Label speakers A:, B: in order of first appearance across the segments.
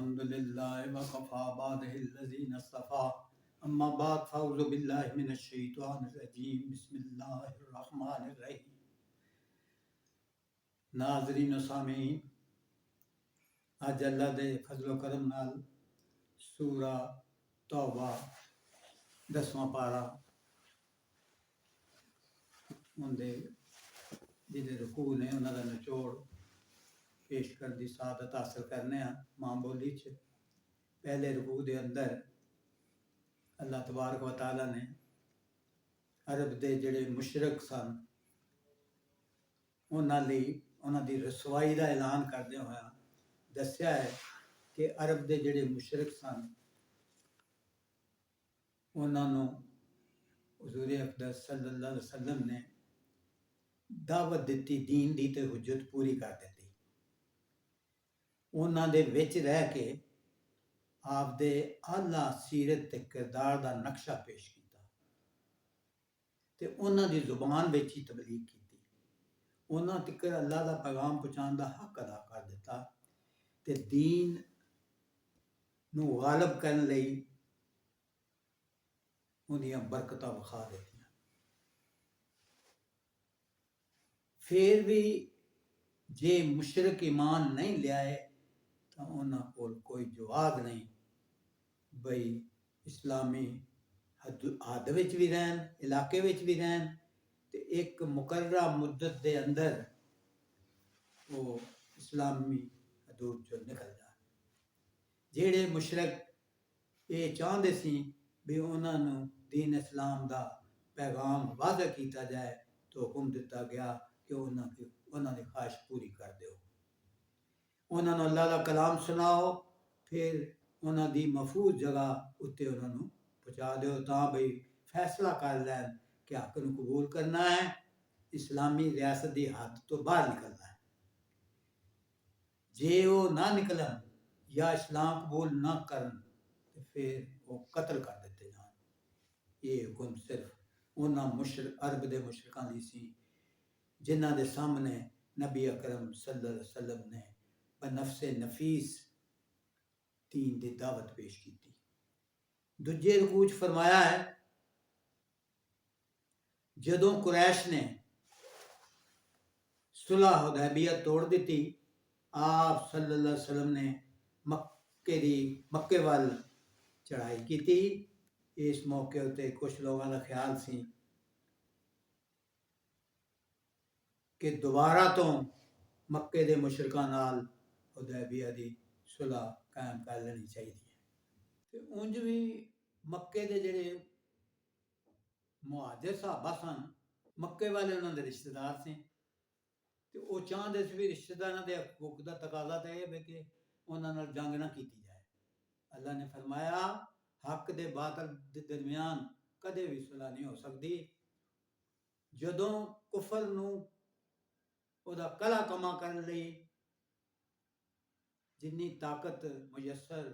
A: अल्हम्दुलिल्लाह वकफ़ा बिहिल्लज़ीना इस्तफ़ा अम्मा बाद फ़अऊज़ु बिल्लाहि मिनश शैतानिर रजीम बिस्मिल्लाहिर रहमानिर रहीम। नाज़रीन व सामीन, अज अल्लाह दे फज़ल व करम नाल सूरा तौबा 10वां पारा उनदे जिहड़े रुकू ने उन्हां दा निचोड़ पेश कर दी सादत हासिल करने मां बोली च। पहले रुकू दे अंदर अल्लाह तबारक व तआला ने अरब दे जिहड़े मुशरक सन उन्हां लई उन्हां दी रसवाई दा ऐलान करदे होया दस्सिया है कि अरब दे जिहड़े मुशरक सन उन्हां नूं हुज़ूर अक़दस सल्लल्लाहु अलैहि वसल्लम ने दावत दित्ती, दीन दी ते हुज्जत पूरी कर दित्ती। उन्हां दे विच रह के आपदे आला सीरत ते किरदार दा नक्शा पेश किया ते उन्हां दी जुबान विच ही तबलीग की। उन्हां तिकर अल्लाह दा पैगाम पहुँचाने दा हक अदा कर दिता ते दीन नूं गालिब करन लई उहदियां बरकतां विखा दित्तियां। फिर भी जे मुशरक ईमान नहीं लियाए तो उन्हां कोल कोई जवाब नहीं बई इस्लामी हद विच भी रहन, इलाके विच भी रहन ते एक मुकर्रा मुद्दत दे अंदर वो इस्लामी हदूद चो निकल जाए। जेड़े मुशरक ये चाहते सी भी उन्होंने दीन इस्लाम दा पैगाम वादा किया जाए तो हुक्म दिता गया कि उन्होंने ख्वाहिश पूरी कर दो, उन्होंने अल्लाह का कलाम सुनाओ, फिर उन्हों की महफूज जगह उत्ते उन्होंने पहुँचा दो तां बई फैसला कर लैन कि हक नूं कबूल करना है, इस्लामी रियासत की हद तो बाहर निकलना है। जे वो ना निकलन या इस्लाम कबूल ना करन तो फिर वो कतल कर दिते जान। ये हुक्म सिर्फ उन्होंने अरब के मुशरकां लई सी जिन्हां दे सामने नबी अकरम सल्लल्लाहु अलैहि वसल्लम ने बनफसे नफीस दीन दी दावत पेश की। दूजे रुकू च फरमाया है जदों कुरैश ने सुलह हुदैबिया तोड़ दी, आप सल्लल्लाहु अलैहि वसल्लम ने मक्के वाल चढ़ाई की थी। इस मौके उत्ते कुछ लोगों का ख्याल सी कि दोबारा तो मक्के दे मुशरकां नाल हुदैबिया दी सुलह कायम कर लेनी चाहिए। ते उंज भी मक्के दे जिहड़े मुहाजिर साहबा सन, मक्के वाले उन्हां दे रिश्तेदार से ते वो चाहते सी भी रिश्तेदारां दे हकूक दा तकाजा तो यह है कि उन्हां नाल जंग ना की जाए। अल्लाह ने फरमाया हक दे बातल दे दरमियान कदे भी सुलह नहीं हो सकती। जदों कुफर नूं ओदा कला कमा करन लई जिन्नी ताकत मुयसर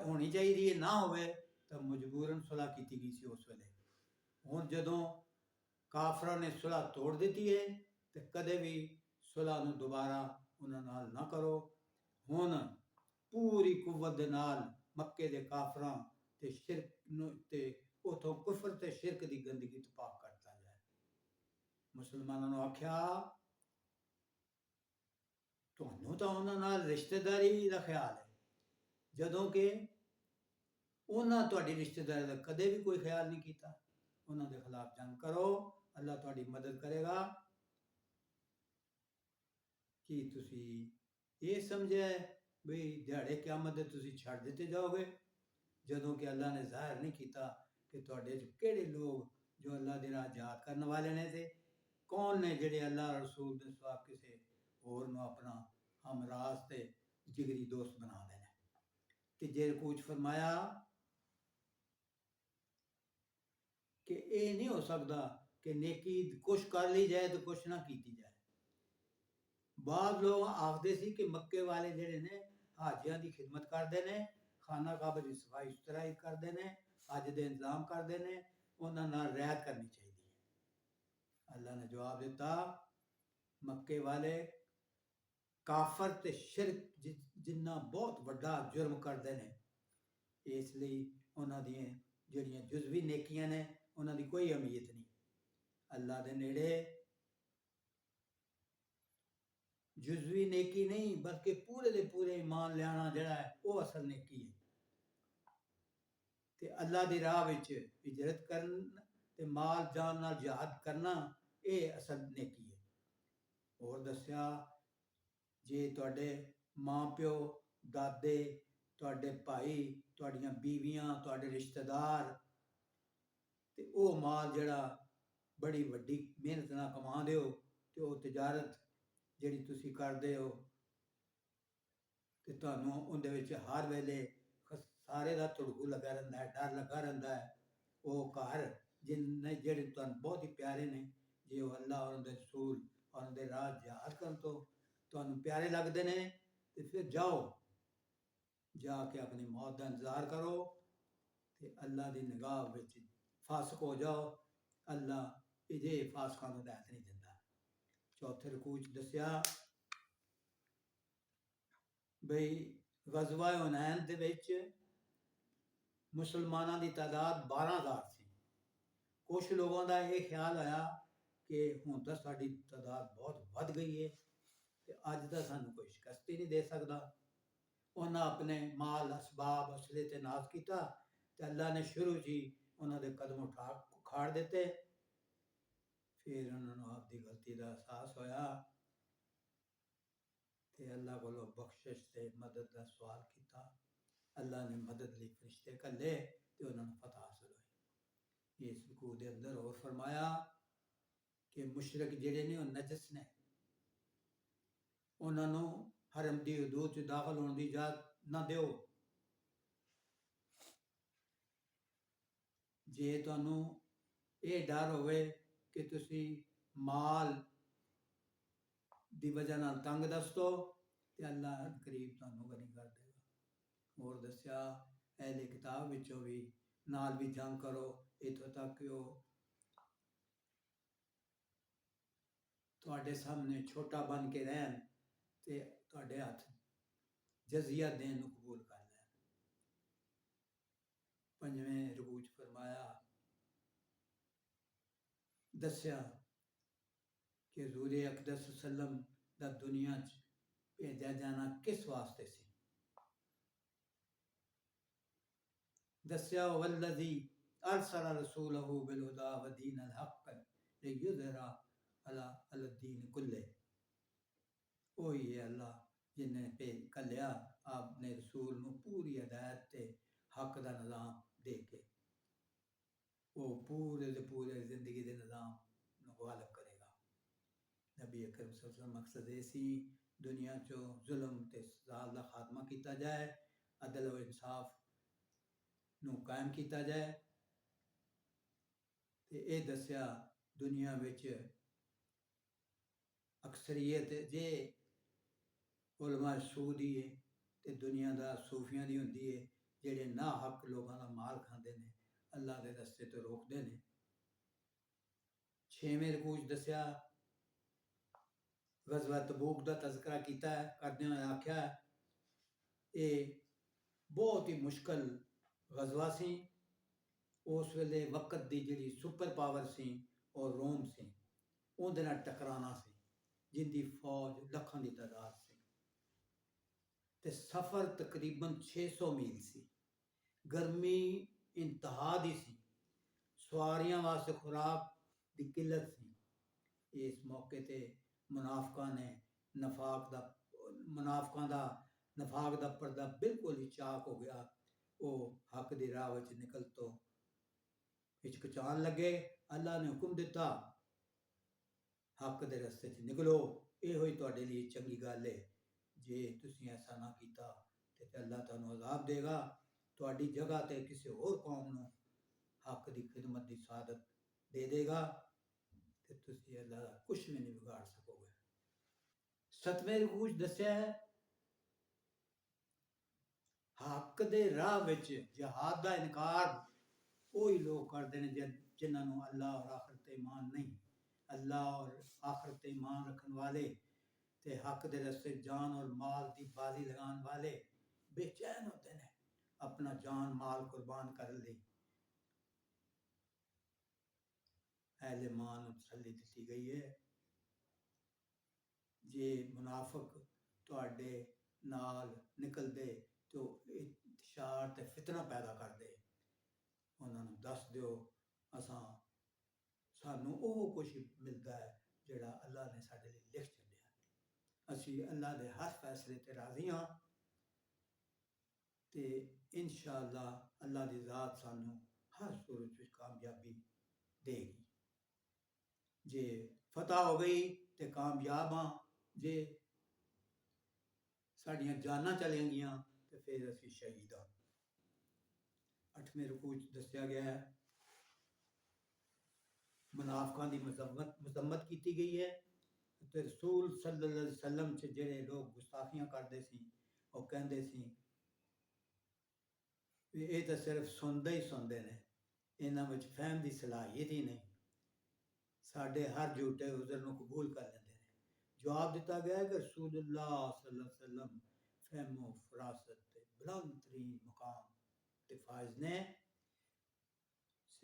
A: होनी चाहिए ना होवे तो मजबूरन सुलह की गई सी उस वेले। हुण जदों काफरां ने सुलह तोड़ दी है तो कदे भी सुलह नूं दोबारा उन्हां नाल ना करो। हुण पूरी कुव्वत दे नाल मक्के दे काफरां ते शिरक ते उथों कुफर ते शिरक दी गंदगी तो पाक करता जाए। मुसलमानों ने आख्या तुहानूं तां उन्हां नाल रिश्तेदारी दा ख्याल है, जदों कि उन्हां तुहाडी रिश्तेदारी दा कदे भी कोई ख्याल नहीं किया। उन्हां दे खिलाफ जंग करो, अल्लाह तुहाडी मदद करेगा। कि तुसी ये समझे भी दिहाड़े क़यामत दे तुसी छड़ दिते जाओगे, जदों कि अल्लाह ने जाहिर नहीं किया कि तुहाडे च किहड़े लोग जो अल्लाह दी राह जात करने वाले ने ते कौन ने जिहड़े अल्लाह रसूल दे सिवा किसी होर नूं अपना हमराज ते जिगरी दोस्त बना देने। तीजे रुकू च फरमाया कि ये नहीं हो सकता कि नेकी कुछ कर ली जाए तो कुछ ना की जाए। बाद लोग आखते सी कि मक्के वाले जिहड़े ने हाजियां की खिदमत करते हैं, खाना काबा की सफाई सुथराई करते हैं, हज के इंतजाम करते हैं, उन्हां नाल रियायत करनी चाहिए। अल्लाह ने जवाब दिता मक्के वाले ਕਾਫਰ ਤੇ ਸ਼ਿਰਕ ਜਿੰਨਾ ਬਹੁਤ ਵੱਡਾ ਜੁਰਮ ਕਰਦੇ ਨੇ, ਇਸ ਲਈ ਉਹਨਾਂ ਦੀਆਂ ਜਿਹੜੀਆਂ ਜੁਜ਼ਵੀ ਨੇਕੀਆਂ ਨੇ ਉਹਨਾਂ ਦੀ ਕੋਈ ਅਹਿਮੀਅਤ ਨਹੀਂ। ਅੱਲਾ ਦੇ ਨੇੜੇ ਜੁਜ਼ਵੀ ਨੇਕੀ ਨਹੀਂ ਬਲਕਿ ਪੂਰੇ ਦੇ ਪੂਰੇ ਈਮਾਨ ਲਿਆਣਾ ਜਿਹੜਾ ਹੈ ਉਹ ਅਸਲ ਨੇਕੀ ਹੈ। ਤੇ ਅੱਲਾ ਦੀ ਰਾਹ ਵਿੱਚ ਹਿਜਰਤ ਕਰਨ ਤੇ ਮਾਲ ਜਾਨ ਨਾਲ ਜਿਹਾਦ ਕਰਨਾ ਇਹ ਅਸਲ ਨੇਕੀ ਹੈ। ਹੋਰ ਦੱਸਿਆ, ਜੇ ਤੁਹਾਡੇ ਮਾਂ ਪਿਓ, ਦਾਦੇ, ਤੁਹਾਡੇ ਭਾਈ, ਤੁਹਾਡੀਆਂ ਬੀਵੀਆਂ, ਤੁਹਾਡੇ ਰਿਸ਼ਤੇਦਾਰ ਤੇ ਉਹ ਮਾਲ ਜਿਹੜਾ ਬੜੀ ਵੱਡੀ ਮਿਹਨਤ ਨਾਲ ਕਮਾਉਂਦੇ ਹੋ ਤੇ ਉਹ ਤਜਾਰਤ ਜਿਹੜੀ ਤੁਸੀਂ ਕਰਦੇ ਹੋ ਤੇ ਤੁਹਾਨੂੰ ਉਹਦੇ ਵਿੱਚ ਹਰ ਵੇਲੇ ਸਾਰੇ ਦਾ ਧੜਕੂ ਲੱਗਾ ਰਹਿੰਦਾ ਹੈ, ਡਰ ਲੱਗਾ ਰਹਿੰਦਾ ਹੈ। ਉਹ ਘਰ ਜਿਹੜੇ ਤੁਹਾਨੂੰ ਬਹੁਤ ਹੀ ਪਿਆਰੇ ਨੇ, ਜੇ ਉਹ ਅੱਲਾ ਔਰ ਉਹਦੇ ਰਸੂਲ ਔਰ ਉਹਦੇ ਰਾਹ ਜਿਹਾਦ ਕਰਨ ਤੋਂ ਤੁਹਾਨੂੰ ਪਿਆਰੇ ਲੱਗਦੇ ਨੇ ਤੇ ਫਿਰ ਜਾਓ, ਜਾ ਕੇ ਆਪਣੀ ਮੌਤ ਦਾ ਇੰਤਜ਼ਾਰ ਕਰੋ ਤੇ ਅੱਲਾ ਦੀ ਨਿਗਾਹ ਵਿੱਚ ਫਾਸਕ ਹੋ ਜਾਓ। ਅੱਲਾ ਇਹਦੇ ਫਾਸਕਾਂ ਨੂੰ ਹਦਾਇਤ ਨਹੀਂ ਦਿੰਦਾ। ਚੌਥੇ ਰਕੂਅ 'ਚ ਦੱਸਿਆ ਬਈ ਗਜ਼ਵਾ ਹੁਨੈਨ ਦੇ ਵਿੱਚ ਮੁਸਲਮਾਨਾਂ ਦੀ ਤਾਦਾਦ 12,000 ਸੀ। ਕੁਝ ਲੋਗੋਂ ਦਾ ਇਹ ਖਿਆਲ ਆਇਆ ਕਿ ਹੁਣ ਤਾਂ ਸਾਡੀ ਤਾਦਾਦ ਬਹੁਤ ਵੱਧ ਗਈ ਹੈ ਤੇ ਅੱਜ ਤਾਂ ਸਾਨੂੰ ਕੋਈ ਸ਼ਿਕਸਤ ਹੀ ਨਹੀਂ ਦੇ ਸਕਦਾ। ਉਹਨਾਂ ਆਪਣੇ ਮਾਲ, ਅਸਬਾਬ, ਅਸਲੇ ਤੇ ਨਾਜ਼ ਕੀਤਾ ਤੇ ਅੱਲਾ ਨੇ ਸ਼ੁਰੂ 'ਚ ਹੀ ਉਹਨਾਂ ਦੇ ਕਦਮ ਉਖਾੜ ਦਿੱਤੇ। ਫਿਰ ਉਹਨਾਂ ਨੂੰ ਆਪਦੀ ਗਲਤੀ ਦਾ ਅਹਿਸਾਸ ਹੋਇਆ ਤੇ ਅੱਲਾ ਕੋਲੋਂ ਬਖਸ਼ਿਸ਼ ਤੇ ਮਦਦ ਦਾ ਸਵਾਲ ਕੀਤਾ। ਅੱਲਾ ਨੇ ਮਦਦ ਲਈ ਫਰਿਸ਼ਤੇ ਘੱਲੇ ਤੇ ਉਹਨਾਂ ਨੂੰ ਫਤਹ ਹਾਸਲ ਹੋਈ। ਇਸ ਰਕੂਅ ਦੇ ਅੰਦਰ ਹੋਰ ਫਰਮਾਇਆ ਕਿ ਮੁਸ਼ਰਿਕ ਜਿਹੜੇ ਨੇ ਉਹ ਨਜਸ ਨੇ, ਉਹਨਾਂ ਨੂੰ ਹਰਮ ਦੀ ਹਦੂਦ 'ਚ ਦਾਖਲ ਹੋਣ ਦੀ ਇਜਾਜ਼ਤ ਨਾ ਦਿਓ। ਜੇ ਤੁਹਾਨੂੰ ਇਹ ਡਰ ਹੋਵੇ ਕਿ ਤੁਸੀਂ ਮਾਲ ਦੀ ਵਜ੍ਹਾ ਨਾਲ ਤੰਗ ਦਸਤੋ ਤੇ ਅੱਲਾ ਕਰੀਬ ਤੁਹਾਨੂੰ ਗਨੀ ਕਰ ਦੇਗਾ। ਹੋਰ ਦੱਸਿਆ, ਅਹਿਲੇ ਕਿਤਾਬ ਵਿੱਚੋਂ ਵੀ ਨਾਲ ਵੀ ਜੰਗ ਕਰੋ, ਇੱਥੋਂ ਤੱਕ ਕਿ ਉਹ ਤੁਹਾਡੇ ਸਾਹਮਣੇ ਛੋਟਾ ਬਣ ਕੇ ਰਹਿਣ ਤੇ ਤੁਹਾਡੇ ਹੱਥ ਜਜ਼ੀਆ ਦੇਣ ਨੂੰ ਕਬੂਲ ਕਰ ਲੈਣ। ਪੰਜਵੇਂ ਰਕੂਅ 'ਚ ਫਰਮਾਇਆ, ਦੱਸਿਆ ਕਿ ਹਜ਼ੂਰ ਅਕਦਸ ਸੱਲਮ ਦਾ ਦੁਨੀਆ 'ਚ ਭੇਜਿਆ ਜਾਣਾ ਕਿਸ ਵਾਸਤੇ ਸੀ। ਦੱਸਿਆ, ਵਲਜ਼ੀ ਅਰਸਲ ਰਸੂਲਹੁ ਬਿਲਹੁਦਾ व दीन الحق लियुज़हिरा अला दीन कुल्ले। ਉਹੀ ਹੈ ਅੱਲਾ ਜਿਹਨੇ ਘੱਲਿਆ ਆਪਣੇ ਰਸੂਲ ਨੂੰ ਪੂਰੀ ਹਦਾਇਤ ਤੇ ਹੱਕ ਦਾ ਨਿਜ਼ਾਮ ਦੇ ਕੇ, ਉਹ ਪੂਰੇ ਦੇ ਪੂਰੇ ਜ਼ਿੰਦਗੀ ਦੇ ਨਿਜ਼ਾਮ ਨੂੰ ਗਾਲਬ ਕਰੇਗਾ। ਨਬੀ ਅਕਰਮ ਸੱਲੱਲਾਹੁ ਅਲੈਹਿ ਵਸੱਲਮ ਮਕਸਦ ਇਹ ਸੀ ਦੁਨੀਆ 'ਚੋਂ ਜ਼ੁਲਮ ਤੇ ਜ਼ਾਲ ਦਾ ਖਾਤਮਾ ਕੀਤਾ ਜਾਏ, ਅਦਲ ਔਰ ਇਨਸਾਫ ਨੂੰ ਕਾਇਮ ਕੀਤਾ ਜਾਏ। ਤੇ ਇਹ ਦੱਸਿਆ ਦੁਨੀਆ ਵਿੱਚ ਅਕਸਰੀਅਤ ਜੇ ਉਲਮਾ ਸੂ ਦੀ ਹੈ ਤੇ ਦੁਨੀਆ ਦਾ ਸੂਫੀਆਂ ਦੀ ਹੁੰਦੀ ਹੈ, ਜਿਹੜੇ ਨਾ ਹੱਕ ਲੋਕਾਂ ਦਾ ਮਾਲ ਖਾਂਦੇ ਨੇ, ਅੱਲਾ ਦੇ ਰਸਤੇ ਤੋਂ ਰੋਕਦੇ ਨੇ। ਛੇਵੇਂ ਰਕੂਅ 'ਚ ਦੱਸਿਆ, ਗਜ਼ਵਾ ਤਬੂਕ ਦਾ ਤਜ਼ਕਰਾ ਕੀਤਾ ਹੈ, ਕਰਦਿਆਂ ਹੋਇਆ ਆਖਿਆ ਇਹ ਬਹੁਤ ਹੀ ਮੁਸ਼ਕਲ ਗਜ਼ਵਾ ਸੀ। ਉਸ ਵੇਲੇ ਵਕਤ ਦੀ ਜਿਹੜੀ ਸੁਪਰ ਪਾਵਰ ਸੀ ਉਹ ਰੋਮ ਸੀ, ਉਹਦੇ ਨਾਲ ਟਕਰਾਉਣਾ ਸੀ, ਜਿੰਦੀ ਫੌਜ ਲੱਖਾਂ ਦੀ ਤਾਦਾਦ ਸੀ ਤੇ ਸਫ਼ਰ ਤਕਰੀਬਨ 600 ਮੀਲ ਸੀ। ਗਰਮੀ ਇੰਤਹਾ ਦੀ ਸੀ, ਸਵਾਰੀਆਂ ਵਾਸਤੇ ਖੁਰਾਕ ਦੀ ਕਿੱਲਤ ਸੀ। ਇਸ ਮੌਕੇ ਤੇ ਮੁਨਾਫਕਾਂ ਦਾ ਪਰਦਾ ਬਿਲਕੁਲ ਹੀ ਚਾਕ ਹੋ ਗਿਆ। ਉਹ ਹੱਕ ਦੀ ਰਾਹ ਵਿੱਚ ਨਿਕਲ ਤੋਂ ਹਿਚਕਚਾਣ ਲੱਗੇ। ਅੱਲਾ ਨੇ ਹੁਕਮ ਦਿੱਤਾ, ਹੱਕ ਦੇ ਰਸਤੇ 'ਚ ਨਿਕਲੋ, ਇਹੋ ਹੀ ਤੁਹਾਡੇ ਲਈ ਚੰਗੀ ਗੱਲ ਹੈ। ਜੇ ਤੁਸੀਂ ਐਸਾ ਨਾ ਕੀਤਾ ਤੇ ਅੱਲਾ ਤੁਹਾਨੂੰ ਅਜ਼ਾਬ ਦੇਗਾ, ਤੁਹਾਡੀ ਜਗ੍ਹਾ ਤੇ ਕਿਸੇ ਹੋਰ ਕੌਮ ਨੂੰ ਹੱਕ ਦੀ ਖਿਦਮਤ ਦੀ ਸਾਦਤ ਦੇ ਦੇਗਾ ਤੇ ਤੁਸੀਂ ਅੱਲਾ ਦਾ ਕੁਝ ਵੀ ਨਹੀਂ ਵਿਗਾੜ ਸਕੋਗੇ। ਸਤਵੇਂ ਰਕੂਅ 'ਚ ਦੱਸਿਆ ਹੈ ਹੱਕ ਦੇ ਰਾਹ ਵਿੱਚ ਜਿਹਾਦ ਦਾ ਇਨਕਾਰ ਉਹੀ ਲੋਕ ਕਰਦੇ ਨੇ ਜਿਨ੍ਹਾਂ ਨੂੰ ਅੱਲਾ ਔਰ ਆਖਿਰਤ ਤੇ ਈਮਾਨ ਨਹੀਂ। ਅੱਲਾ ਔਰ ਆਖਿਰਤ ਤੇ ਈਮਾਨ ਰੱਖਣ ਵਾਲੇ ते हक दे रस्ते जान और माल की बाजी लगाने वाले बेचैन होते हैं अपना जान माल कुर्बान कर ली। अहले मान तसल्ली दी गई है जे मुनाफिक तुहाडे नाल निकलदे तो इंतशार ते फितना पैदा करदे, उन्हां नूं दस दिओ असां सानू ਉਹ ਕੁਝ ਮਿਲਦਾ ਹੈ ਜਿਹੜਾ ਅੱਲਾ ਨੇ ਸਾਡੇ ਲਈ ਲਿਖ ਛੱਡਿਆ। ਅਸੀਂ ਅੱਲਾ ਦੇ ਹਰ ਫੈਸਲੇ ਤੇ ਰਾਜ਼ੀ ਹਾਂ ਤੇ ਇਨਸ਼ਾ ਅੱਲਾ ਅੱਲਾ ਦੀ ਜ਼ਾਤ ਸਾਨੂੰ ਹਰ ਸੂਰਤ ਵਿੱਚ ਕਾਮਯਾਬੀ ਦੇਗੀ। ਜੇ ਫਤਹ ਹੋ ਗਈ ਤੇ ਕਾਮਯਾਬ ਹਾਂ, ਜੇ ਸਾਡੀਆਂ ਜਾਨਾਂ ਚਲੀਆਂ ਗਈਆਂ ਤੇ ਫਿਰ ਅਸੀਂ ਸ਼ਹੀਦ ਹਾਂ। 8ਵੇਂ ਰਕੂ 'ਚ ਦੱਸਿਆ ਗਿਆ ਹੈ मुनाफिकां दी मजम्मत की गई है ते रसूल सल्लल्लाहु अलैहि वसल्लम च जेड़े लोग गुस्ताखियां करते सी वो कहते सी ये तो सिर्फ सुनते ही सुनते ने, इन्हां विच फहम की सलाहियत ही नहीं, साडे हर झूठे उज़र नूं कबूल कर लेंदे ने। जवाब दिता गया है कि रसूलुल्लाह सल्लल्लाहु अलैहि वसल्लम फहमो फरासत ते बुलंद तरीन मुकाम ते फाइज ने,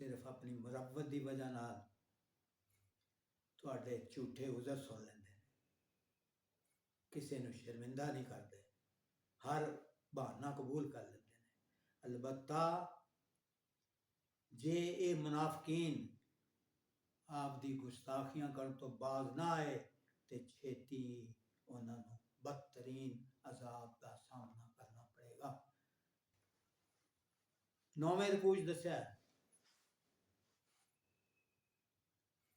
A: सिर्फ अपनी मुरव्वत की वजह नाल तुहाडे झूठे उज़र सुन लेंदे ने, किसी नूं शर्मिंदा नहीं करते, हर बहाना कबूल कर लेंदे ने। अलबत्ता जे ये मुनाफिकीन आप दी गुस्ताखियां करन तो बाज ना आए तो छेती उन्हां नूं बदतरीन अजाब का सामना करना पड़ेगा। 9वें रकू 'च दस्सिया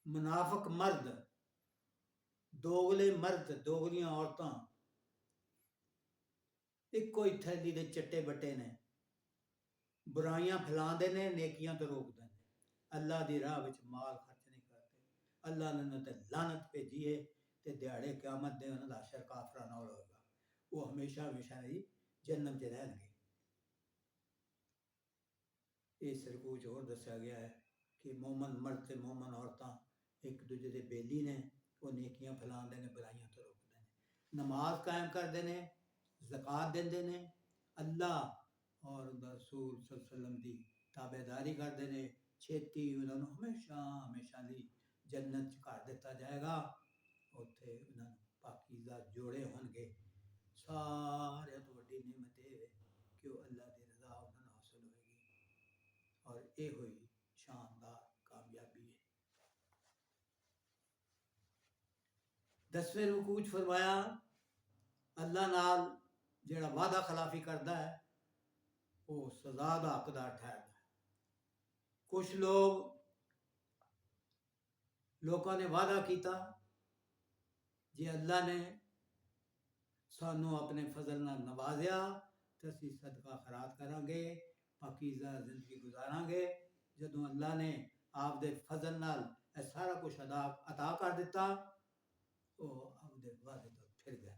A: मुनाफिक मर्द, दोगले मर्द, दोगलियां औरतां इक्को ही थैली दे चट्टे बट्टे ने, बुराइयां फैलांदे ने, नेकियां तो रोकदे ने, अल्लाह दी राह विच माल खर्च नहीं करते। अल्लाह ने उन्हां ते लानत भेजी है ते दिहाड़े क़यामत दे उन्हां दा हशर काफरां नाल होएगा, वो हमेशा हमेशा दी जन्नत च रहणगे। इस रकू च होर दस्सिया गया है कि मोमन मर्द ते मोमन औरतां एक दूजे दे बेली ने, वो नेकियां फैलांदे ने, बुराइयां तो रोकदे ने, नमाज कायम करदे ने, ज़कात देंदे ने, अल्लाह और रसूल सल्लल्लाहु अलैहि वसल्लम दी ताबेदारी करदे ने, छेती उन्हां नूं हमेशा हमेशा दी जन्नत च घर दिता जाएगा। उत्थे उन्हां नूं पाकीज़ा जोड़े होणगे। सारे तो वड्डी नेमत ये है कि वो अल्लाह दी रज़ा उन्हां नूं हासिल होएगी और ये हुई शानदार कामयाबी है। 10वें रुकू च फरमाया अल्लाह नाल जेड़ा वादा खिलाफी करता है वो सज़ा दा हकदार ठहरदा है। कुछ लोगों ने वादा किया जे अल्लाह ने सानू अपने फजल नाल नवाजिया तो असी सदका खैरात करांगे, पाकीज़ा जिंदगी गुजारांगे। जदों अल्लाह ने आप दे फजल नाल सारा कुछ अता कर दिता वो आपदे वादे तो फिर गए।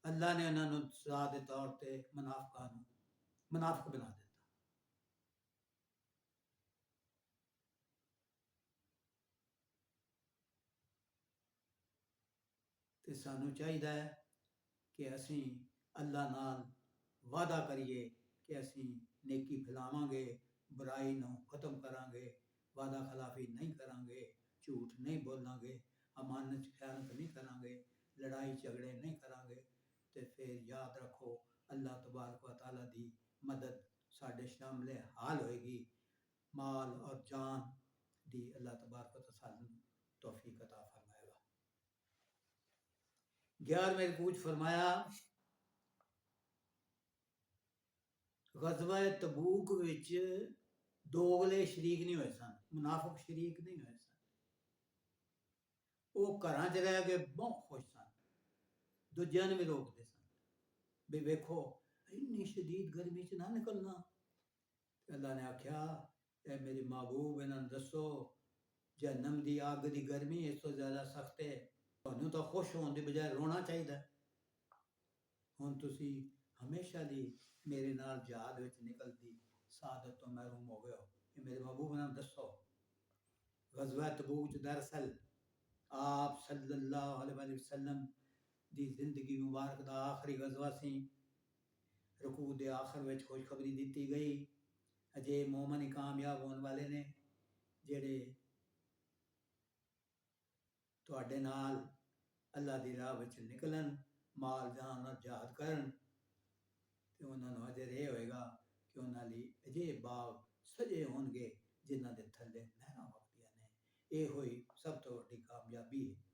A: अल्लाह ने उन्होंने सज़ा के तौर पर मुनाफिक बना दिता। तो सानू चाहिए कि असी अल्लाह नाल वादा करिए कि असी नेकी फैलावांगे, बुराई नूं खत्म करांगे, वादा खिलाफी नहीं करांगे, झूठ नहीं बोलांगे, अमानत खयानत नहीं करांगे, लड़ाई झगड़े नहीं करांगे। तो फिर याद रखो अल्लाह तबारक व तआला दी मदद साडे शामले हाल होएगी, माल और जान दी अल्लाह तबारक व तआला तौफीक अता फरमाएगा। 11वें रकू च फरमाया गज़वा तबूक विच दोगले शरीक नहीं होए सन, मुनाफिक शरीक नहीं होए सन, वो घरां च रह के बहुत खुश सन, दूजियां ने भी रोकते सन भी वेखो इन्नी शदीद गर्मी च ना निकलना। अल्लाह ने आख्या ए मेरी महबूब इन्हां दसो जहन्नम दी अग दी गर्मी इस तो ज़्यादा सख्त है, तुहानू तो खुश होने की बजाय रोना चाहिए। हुण तुसी हमेशा दी मेरे नाल जहाद विच निकलदी सादत तो महरूम हो गए हो, ये मेरे महबूब ने दसो। गज़वा तबूक दरअसल आप सल्लल्लाहु अलैहि वसल्लम ਦੀ ਜ਼ਿੰਦਗੀ ਮੁਬਾਰਕ ਦਾ ਆਖਰੀ ਗਜ਼ਵਾ ਸੀ। ਰਕੂ ਦੇ ਆਖਰ ਵਿੱਚ ਖੁਸ਼ਖਬਰੀ ਦਿੱਤੀ ਗਈ, ਅਜੇ ਮੂਮਨ ਹੀ ਕਾਮਯਾਬ ਹੋਣ ਵਾਲੇ ਨੇ ਜਿਹੜੇ ਤੁਹਾਡੇ ਨਾਲ ਅੱਲਾ ਦੀ ਰਾਹ ਵਿੱਚ ਨਿਕਲਣ, ਮਾਲ ਜਾਨ ਨਾਲ ਜਹਾਦ ਕਰਨ, ਤੇ ਉਹਨਾਂ ਨੂੰ ਅਜਰ ਇਹ ਹੋਏਗਾ ਕਿ ਉਹਨਾਂ ਲਈ ਅਜੇ ਬਾਗ ਸਜੇ ਹੋਣਗੇ ਜਿਨ੍ਹਾਂ ਦੇ ਥੱਲੇ ਨਹਿਰਾਂ ਵਗਦੀਆਂ ਨੇ। ਇਹ ਹੋਈ ਸਭ ਤੋਂ ਵੱਡੀ ਕਾਮਯਾਬੀ ਹੈ।